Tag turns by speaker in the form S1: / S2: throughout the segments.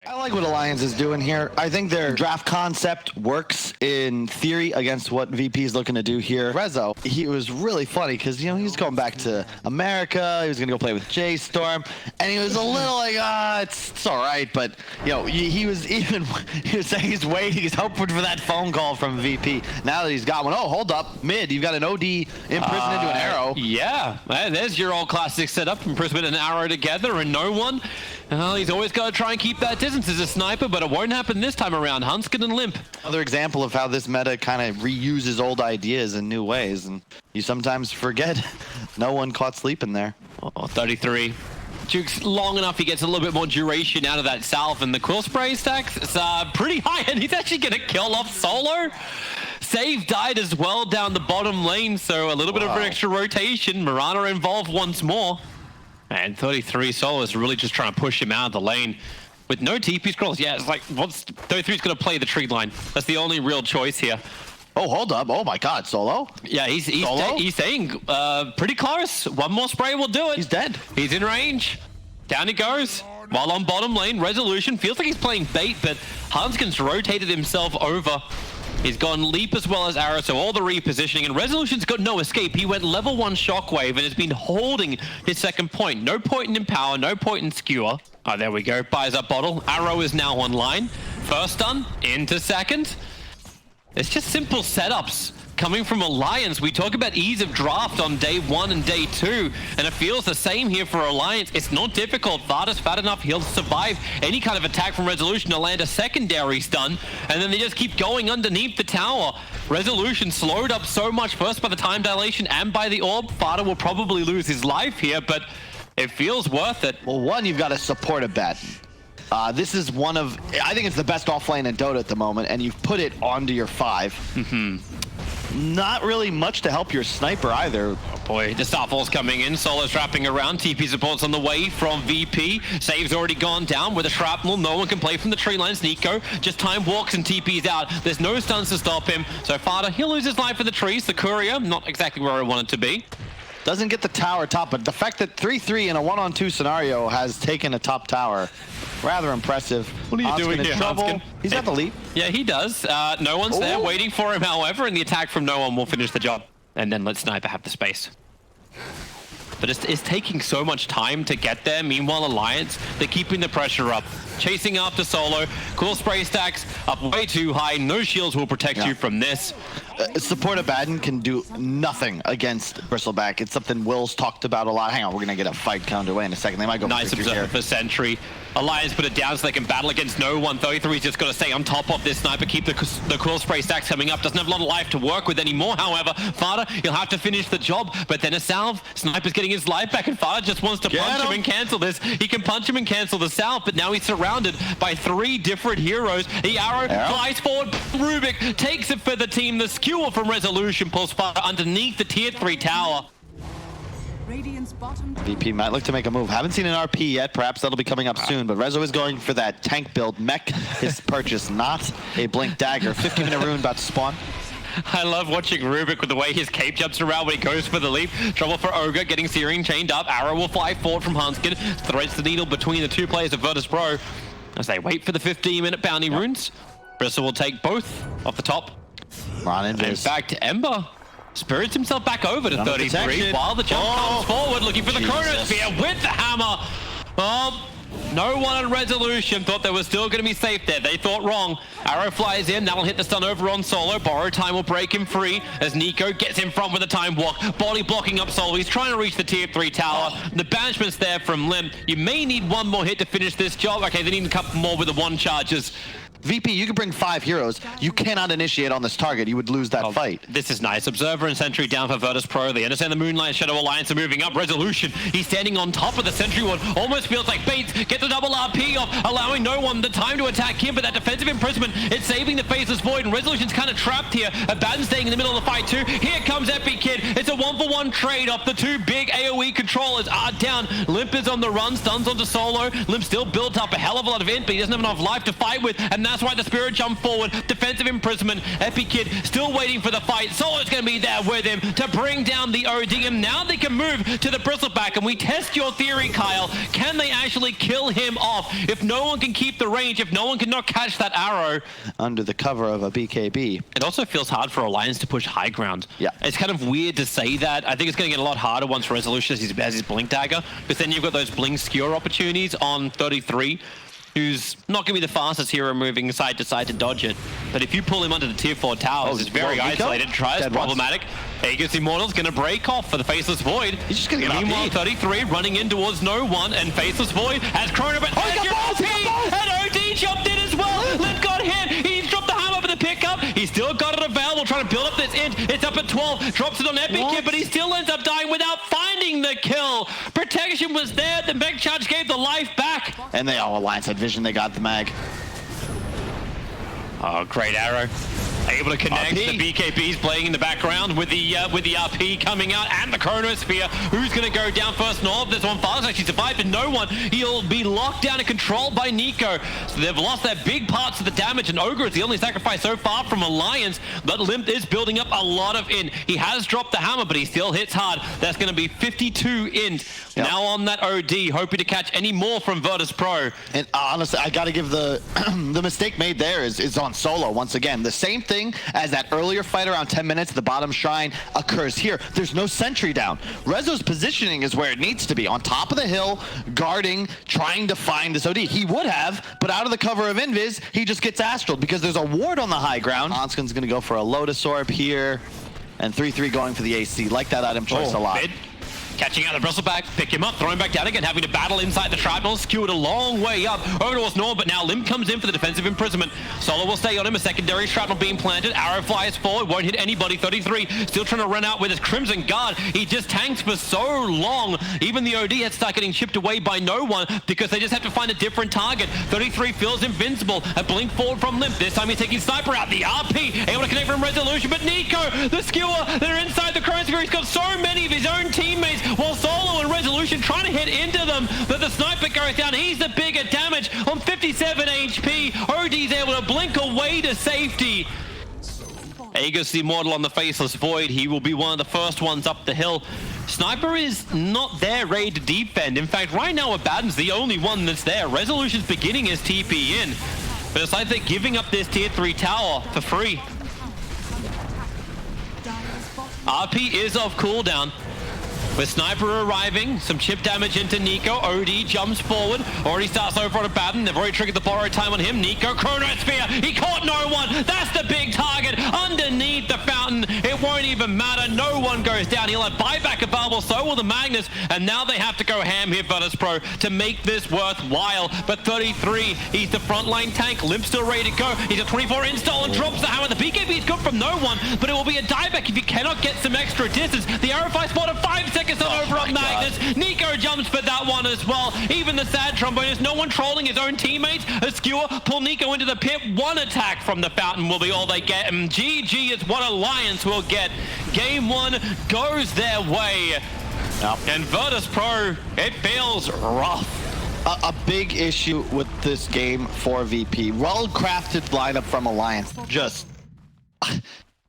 S1: I like what Alliance is doing here. I think their draft concept works in theory against what VP is looking to do here. Rezo, he was really funny because, you know, he was going back to America. He was going to go play with J-Storm. And he was a little like, it's all right. But, you know, he was saying he's waiting. He's hoping for that phone call from VP. Now that he's got one, oh, hold up. Mid, you've got an OD imprisoned into an arrow.
S2: Yeah, there's your old classic setup. Imprisonment and arrow together and no one. He's always got to try and keep that distance as a sniper, but it won't happen this time around. Hunskin and Limp.
S1: Another example of how this meta kind of reuses old ideas in new ways, and you sometimes forget no one caught sleeping there.
S2: Oh, 33. Duke's long enough, he gets a little bit more duration out of that salve, and the quill spray stacks is pretty high, and he's actually going to kill off Solo. Save died as well down the bottom lane, so a little bit of an extra rotation. Mirana involved once more. And 33 Solo is really just trying to push him out of the lane with no TP scrolls. Yeah, it's like, 33's going to play the tree line. That's the only real choice here.
S1: Oh, hold up. Oh my God, Solo.
S2: Yeah, he's saying pretty close. One more spray will do it.
S1: He's dead.
S2: He's in range. Down he goes. While on bottom lane, Resolution feels like he's playing bait, but Hanskin's rotated himself over. He's gone leap as well as arrow, so all the repositioning, and Resolution's got no escape. He went level 1 shockwave and has been holding his second point. No point in power, no point in skewer. Oh, there we go. Buys up bottle. Arrow is now online. First stun into second. It's just simple setups coming from Alliance. We talk about ease of draft on day 1 and day 2, and it feels the same here for Alliance. It's not difficult. VIRTUS fat enough, he'll survive any kind of attack from Resolution to land a secondary stun, and then they just keep going underneath the tower. Resolution slowed up so much, first by the time dilation and by the orb. VIRTUS will probably lose his life here, but it feels worth it.
S1: Well, one, you've got to support a bet. This is one of, I think it's the best offlane in Dota at the moment, and you've put it onto your 5. Not really much to help your sniper either.
S2: Oh boy, the Starfall's coming in. Solo's wrapping around. TP support's on the way from VP. Save's already gone down with a shrapnel. No one can play from the tree lines. Nico just time walks and TP's out. There's no stuns to stop him. So Fada, he'll lose his life in the trees. The courier, not exactly where I want it to be.
S1: Doesn't get the tower top, but the fact that 3-3 in a 1-on-2 scenario has taken a top tower, rather impressive.
S2: What are you doing here, Hanskin?
S1: He's got the leap.
S2: Yeah, he does. No one's there waiting for him, however, and the attack from no one will finish the job. And then let Sniper have the space. But it's taking so much time to get there. Meanwhile, Alliance, they're keeping the pressure up. Chasing after Solo. Cool spray stacks up way too high. No shields will protect you from this.
S1: Support Abaddon can do nothing against Bristleback. It's something Will's talked about a lot. Hang on, we're going to get a fight underway in a second. They might go
S2: nice observer for Sentry. Alliance put it down so they can battle against no one. 33's just got to stay on top of this sniper, keep the cool spray stacks coming up. Doesn't have a lot of life to work with anymore, however. Fada, he'll have to finish the job, but then a salve. Sniper's getting his life back, and Fada just wants to punch him and cancel this. He can punch him and cancel the salve, but now he's surrounded by 3 different heroes. The arrow flies forward. Rubik takes it for the team. The skewer from Resolution pulls Fada underneath the tier 3 tower.
S1: VP might look to make a move. Haven't seen an RP yet. Perhaps that'll be coming up soon. But Rezo is going for that tank build. Mech, his purchase, not a blink dagger. 15-minute rune about to spawn.
S2: I love watching Rubik with the way his cape jumps around when he goes for the leap. Trouble for Ogre, getting Searing chained up. Arrow will fly forward from Hanskin. Threads the needle between the 2 players of VIRTUS.PRO as they wait for the 15-minute bounty runes. Bristle will take both off the top. In fact, Ember spirits himself back over to 33 while the jump comes forward, looking for the Chronosphere with the hammer. No one on Resolution thought they were still going to be safe there. They thought wrong. Arrow flies in. That'll hit the stun over on Solo. Borrow time will break him free as Nico gets in front with a time walk. Body blocking up Solo. He's trying to reach the tier 3 tower. The banishment's there from Lim. You may need one more hit to finish this job. Okay, they need a couple more with the 1 charges.
S1: VP, you can bring 5 heroes. You cannot initiate on this target. You would lose that fight.
S2: This is nice. Observer and Sentry down for VIRTUS.PRO. They understand the Moonlight Shadow Alliance are moving up. Resolution, he's standing on top of the Sentry Ward. Almost feels like Bates. Get the double RP off, allowing no one the time to attack him. But that defensive imprisonment, it's saving the Faceless Void. And Resolution's kind of trapped here. Abaddon staying in the middle of the fight too. Here comes Epic Kid. It's a 1-for-1 trade off. The 2 big AoE controllers are down. Limp is on the run. Stuns onto Solo. Limp still built up a hell of a lot of int, but he doesn't have enough life to fight with. And that's that's why the Spirit jump forward. Defensive imprisonment. Epic Kid still waiting for the fight. Solo's going to be there with him to bring down the OD, and now they can move to the Bristleback, and we test your theory, Kyle. Can they actually kill him off if no one can keep the range, if no one can not catch that arrow?
S1: Under the cover of a BKB.
S2: It also feels hard for Alliance to push high ground.
S1: Yeah.
S2: It's kind of weird to say that. I think it's going to get a lot harder once Resolution has his Blink Dagger, because then you've got those Blink Skewer opportunities on 33, who's not going to be the fastest hero moving side to side to dodge it. But if you pull him under the tier 4 towers, it's very isolated. Tries problematic. Aegis Immortal's going to break off for the Faceless Void.
S1: He's just going to get
S2: Meanwhile, 33 running in towards no one, and Faceless Void has Chrono, but and OD jumped in as well. Limp got hit. He's dropped the hammer for the pickup. He's still got it available, trying to build up this int. It's up at 12. Drops it on Epic Kid, but he still ends up dying without finding the kill. Protection was there. The mech charge gave the life back.
S1: And they all Alliance had vision. They got the mag.
S2: Oh, great arrow. Able to connect.
S1: RP.
S2: The BKB's playing in the background with the RP coming out, and the Chronosphere. Who's going to go down first? Norb. This one fast actually survived, but no one. He'll be locked down and controlled by Nico. So they've lost their big parts of the damage, and Ogre is the only sacrifice so far from Alliance. But Limp is building up a lot of int. He has dropped the hammer, but he still hits hard. That's going to be 52 int. Yep. Now on that OD, hoping to catch any more from VIRTUS.PRO.
S1: And honestly, I got to give the the mistake made there is on Solo once again. The same thing as that earlier fight around 10 minutes, the bottom shrine occurs here. There's no sentry down. Rezo's positioning is where it needs to be, on top of the hill, guarding, trying to find this OD. He would have, but out of the cover of Invis, he just gets astraled because there's a ward on the high ground. Onskin's going to go for a Lotus Orb here, and 3-3 going for the AC. Like that item choice a lot.
S2: Catching out the Bristleback, pick him up, throw him back down again, having to battle inside the tribal, skewered a long way up over towards Norb, but now Limb comes in for the defensive imprisonment. Solo will stay on him, a secondary shrapnel being planted, arrow flies forward, won't hit anybody. 33 still trying to run out with his Crimson Guard. He just tanks for so long. Even the OD had start getting chipped away by no one because they just have to find a different target. 33 feels invincible, a blink forward from Limp. This time he's taking Sniper out, the RP able to connect from Resolution, but Nico, the skewer, they're inside the Chronosphere. He's got so many of his own teammates, while Solo and Resolution trying to hit into them, but the Sniper goes down. He's the bigger damage on 57 HP. OD's able to blink away to safety. Aegis Immortal on the Faceless Void. He will be one of the first ones up the hill. Sniper is not there ready to defend. In fact, right now Abaddon's the only one that's there. Resolution's beginning his TP in, but it's like they're giving up this tier 3 tower for free. RP is off cooldown. With Sniper arriving, some chip damage into Nico. OD jumps forward, already starts over on Abaddon. They've already triggered the borrowed time on him. Nico, Chronosphere, he caught no one. That's the big target underneath the fountain. It won't even matter. No one goes down. He'll have buyback available, so will the Magnus. And now they have to go ham here, VIRTUS.PRO, to make this worthwhile. But 33, he's the frontline tank. Limp's still ready to go. He's a 24 install and drops the hammer. The BKB is good from no one, but it will be a dieback if you cannot get some extra distance. The arrow fly spot of 5 seconds over on Magnus. God. Nico jumps for that one as well. Even the sad trombonist, no one trolling his own teammates. A skewer, pull Nico into the pit. One attack from the fountain will be all they get. And GG is what Alliance will get. Game 1 goes their way. Yep. And VIRTUS.PRO, it feels rough.
S1: A big issue with this game for VP. Well-crafted lineup from Alliance. Just...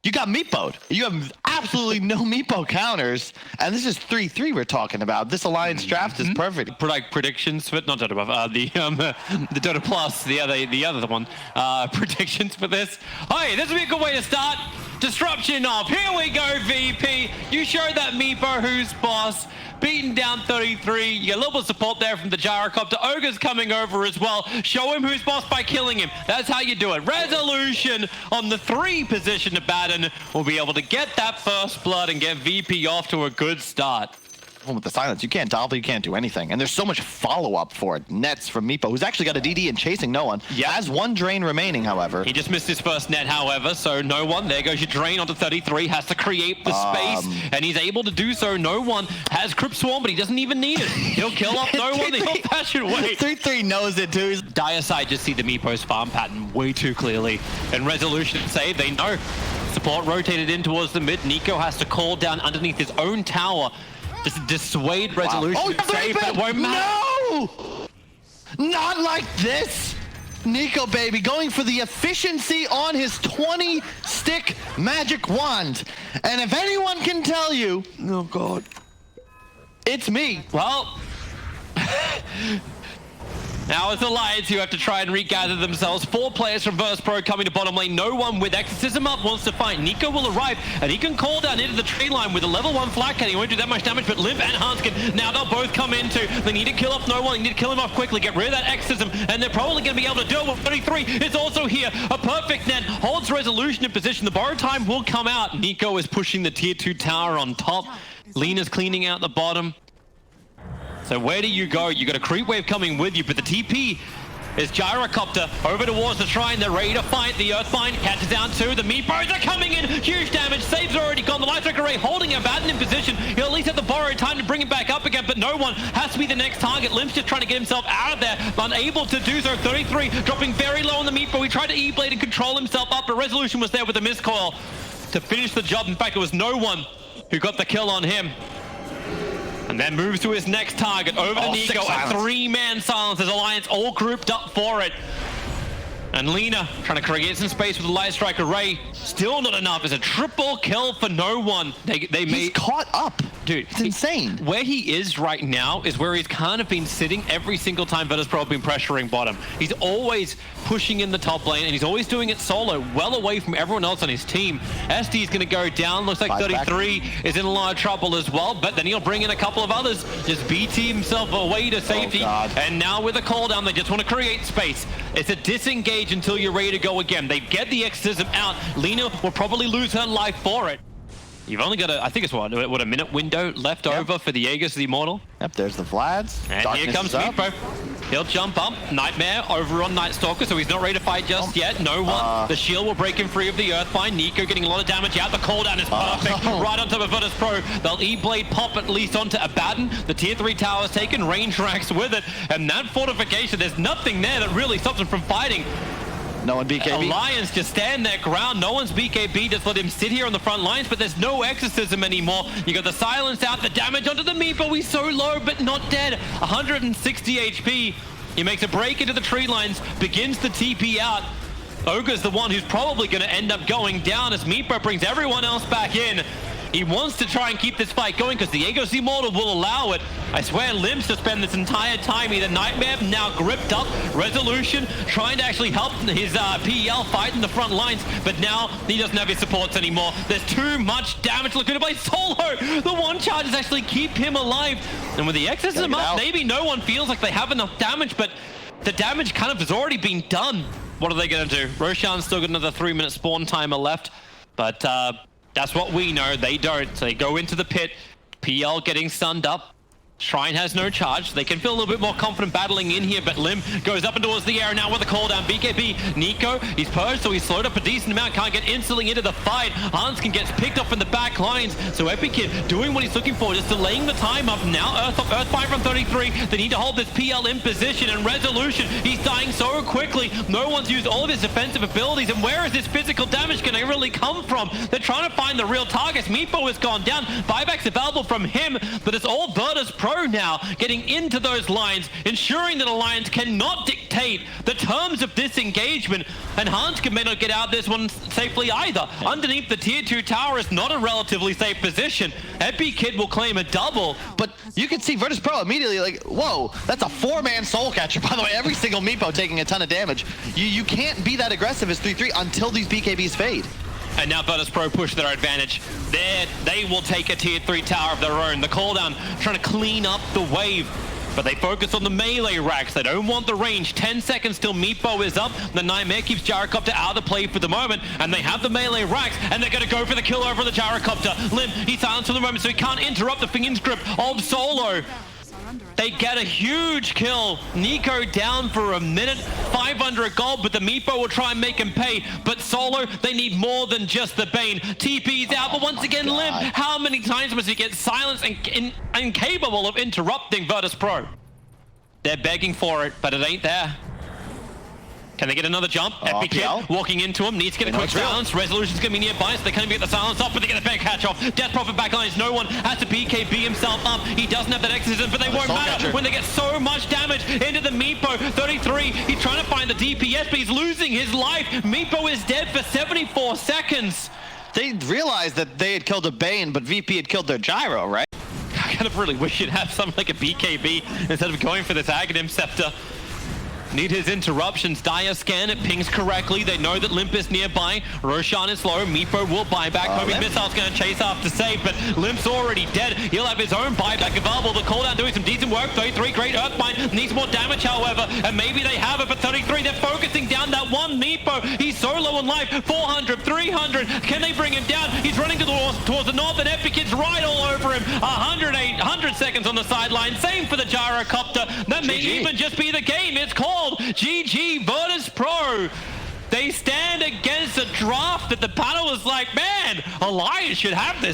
S1: You got Meepo'd. You have absolutely no Meepo counters, and this is 3-3 we're talking about. This Alliance draft is perfect.
S2: Predictions for not Dota above, the Dota Plus, the other one. Predictions for this. Hey, this would be a good way to start. Disruption off. Here we go, VP. You show that Meepo who's boss. Beating down 33. You get a little bit of support there from the Gyrocopter. Ogre's coming over as well. Show him who's boss by killing him. That's how you do it. Resolution on the 3 position. Abaddon will be able to get that first blood and get VP off to a good start. With the silence, you can't double, you can't do anything. And there's so much follow-up for it. Nets from Meepo, who's actually got a DD and chasing no one. Yeah. Has 1 drain remaining, however. He just missed his first net, however, so no one. There goes your drain onto 33. Has to create the space, and he's able to do so. No one has Crypt Swarm, but he doesn't even need it. He'll kill off no one the old-fashioned way. 3-3 knows it, too. Dire side just see the Meepo's farm pattern way too clearly. And Resolution save, they know. Support rotated in towards the mid. Nico has to call down underneath his own tower. Just dissuade Resolution. Wow. Oh, save, but it won't matter. No! Not like this!
S1: Nico, baby, going for the efficiency on his 20-stick magic wand. And if anyone can tell you, oh God, it's me.
S2: Well, now it's the Lions who have to try and regather themselves. 4 players from VIRTUS.PRO coming to bottom lane. No one with Exorcism up wants to fight. Nico will arrive, and he can call down into the tree line with a level 1 flat cannon. He won't do that much damage, but Limp and Hanskin, now they'll both come into. They need to kill off no one. They need to kill him off quickly, get rid of that Exorcism, and they're probably going to be able to do it with 33. It's also here. A perfect net holds Resolution in position. The borrow time will come out. Nico is pushing the tier 2 tower on top. Lena's cleaning out the bottom. So where do you go? You got a creep wave coming with you, but the TP is Gyrocopter over towards the shrine. They're ready to fight. The Earthbind catches down 2. The Meatbows are coming in. Huge damage. Save's already gone. The Light Array holding Abaddon in position. He'll at least have the borrowed time to bring him back up again, but no one has to be the next target. Limp's just trying to get himself out of there, but unable to do so. 33 dropping very low on the Meatbow. He tried to E-Blade and control himself up, but Resolution was there with a miscoil to finish the job. In fact, it was no one who got the kill on him. And then moves to his next target, over to Nico, a 3-man silence as Alliance all grouped up for it. And Lena trying to create some space with the Light Strike Array. Still not enough. It's a triple kill for no one.
S1: He's caught up.
S2: Dude,
S1: it's insane.
S2: Where he is right now is where he's kind of been sitting every single time VIRTUS.PRO have been pressuring bottom. He's always pushing in the top lane, and he's always doing it solo, well away from everyone else on his team. SD is going to go down. Looks like 33 is in a lot of trouble as well, but then he'll bring in a couple of others. Just BT himself away to safety. And now with a call down, they just want to create space. It's a disengage until you're ready to go again. They get the Exorcism out. Lena will probably lose her life for it. You've only got I think it's what a minute window left over for the Jaegers the Immortal.
S1: Yep, there's the Vlads.
S2: And
S1: Darkness
S2: here comes Meatbow. He'll jump up. Nightmare over on Night Stalker, so he's not ready to fight just yet. No one. The shield will break him free of the Earthbind. Nico getting a lot of damage out. The cooldown is perfect. Right on top of VIRTUS.PRO. They'll E-Blade pop at least onto Abaddon. The tier 3 tower's taken. Range racks with it. And that fortification, there's nothing there that really stops him from fighting.
S1: No one BKB.
S2: Alliance just stand their ground. No one's BKB. Just let him sit here on the front lines, but there's no Exorcism anymore. You got the silence out, the damage onto the Meatbow. He's so low, but not dead. 160 HP. He makes a break into the tree lines, begins the TP out. Ogre's the one who's probably going to end up going down as Meatbow brings everyone else back in. He wants to try and keep this fight going because the Jaegers the Immortal will allow it. I swear Limbs to spend this entire time either Nightmare now gripped up, Resolution trying to actually help his PEL fight in the front lines, but now he doesn't have his supports anymore. There's too much damage looking to play solo. The one charge is actually keep him alive. And with the Exorcism up, maybe no one feels like they have enough damage, but the damage kind of has already been done. What are they going to do? Roshan's still got another 3-minute spawn timer left, but that's what we know. They don't. So they go into the pit. PL getting stunned up. Shrine has no charge. They can feel a little bit more confident battling in here, but Lim goes up and towards the air now with a call down. BKB, Nico, he's purged, so he's slowed up a decent amount. Can't get instantly into the fight. Hanskin gets picked up in the back lines. So Epic Kid doing what he's looking for, just delaying the time up. Now Earthfire from 33. They need to hold this PL in position, and Resolution, he's dying so quickly. No one's used all of his defensive abilities, and where is this physical damage going to really come from? They're trying to find the real targets. Meatbow has gone down. Buyback's available from him, but it's all VIRTUS.PRO now getting into those lines, ensuring that Alliance cannot dictate the terms of this engagement, and Hanskin may not get out of this one safely either. Underneath the tier 2 tower is not a relatively safe position. Epi Kid will claim a double,
S1: but you can see VIRTUS.PRO immediately like, whoa, that's a 4-man soul catcher. By the way, every single Meepo taking a ton of damage. You can't be that aggressive as 3-3 until these BKBs fade.
S2: And now VIRTUS.PRO push their advantage. They will take a tier 3 tower of their own. The cooldown trying to clean up the wave, but they focus on the melee racks. They don't want the range. 10 seconds till Meatbow is up. The Nightmare keeps Gyrocopter out of the play for the moment, and they have the melee racks, and they're going to go for the kill over the Gyrocopter. Lim, he's silenced for the moment, so he can't interrupt the Fingin's grip of Solo. They get a huge kill. Nico down for a minute, 500 gold, but the Meepo will try and make him pay. But Solo, they need more than just the Bane. TP's out, but once again, Lim, how many times must he get silenced and incapable of interrupting VIRTUS.PRO? They're begging for it, but it ain't there. Can they get another jump?
S1: Oh,
S2: Epic Kid
S1: PL.
S2: walking into him, needs to get a quick silence. Resolution's gonna be nearby, so they can't get the silence off, but they get the back catch off. Death Prophet backlines, no one has to BKB himself up. He doesn't have that exorcism, but they won't matter when they get so much damage into the Meepo. 33, he's trying to find the DPS, but he's losing his life. Meepo is dead for 74 seconds.
S1: They realized that they had killed a Bane, but VP had killed their Gyro, right?
S2: I kind of really wish you'd have something like a BKB instead of going for this Aghanim Scepter. Need his interruptions. Dire scan, it pings correctly. They know that Limp is nearby. Roshan is low. Meepo will buy back. Homing Missile's going to chase after save, but Limp's already dead. He'll have his own buyback available. The cooldown doing some decent work. 33, great Earthbind. Needs more damage, however, and maybe they have it, but 33, they're focusing down that one Meepo. He's so low on life. 400, 300. Can they bring him down? He's running towards the north, and Epic Kid's right all over him. 100 seconds on the sideline. Same for the Gyrocopter. That may even just be the game. It's called GG VIRTUS.PRO. They stand against a draft that the panel is like, man, Alliance should have this.